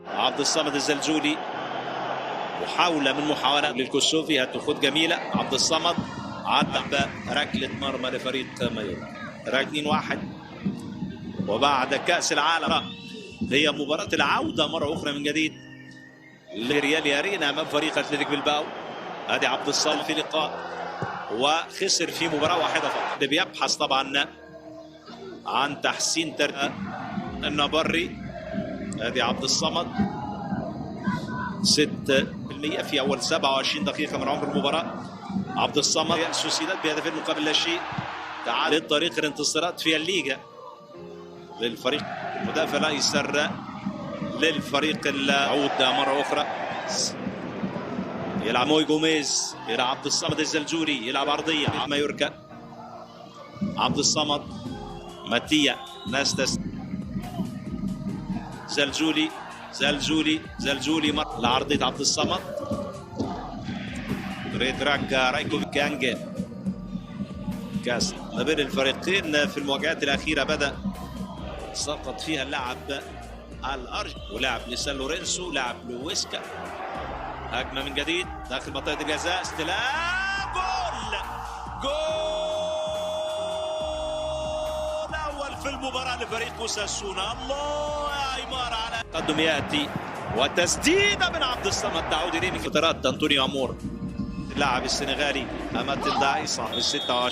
عبد الصمد الزلزولي، محاولة من محاولات للكسوفي، هتاخد جميلة. عبد الصمد عدى ركلة مرمى لفريق مايوركا، راكنين واحد. وبعد كأس العالم هي مباراة العودة مرة أخرى من جديد لريال أرينا أمام فريق أتلتيك بلباو. ادي عبد الصمد في لقاء وخسر في مباراة واحدة فقط. بيبحث طبعا عن تحسين النبري. ادي عبد الصمد 6% في اول 27 دقيقة من عمر المباراة. عبد الصمد ريال سوسيداد بهدفين مقابل لا شيء. تعال لطريق الانتصارات في الليغا للفريق مدافع الايسر للفريق العودة مرة أخرى. يلعب موي جوميز، يلعب عبد الصمد الزلزولي، يلعب عرضية مايوركا. عبد الصمد، ماتيا، ناستس، زلزولي مر لعرضية عبد الصمد. ريدراك رايكو كانج. كاس ما بين الفريقين في المواجهات الأخيرة بدأ سقط فيها اللاعب الأرج ولاعب لسان لورينسو، لاعب لويسكا. هجمة من جديد داخل منطقة الجزاء، استلام، جول أول في المباراة لفريق اوساسونا. الله يا عمار على تقدم يأتي وتسديدة من عبد الصمد تعود إليه من فترات أنطونيو أمور، اللاعب السنغالي أمات الداعي صاحب ال 26.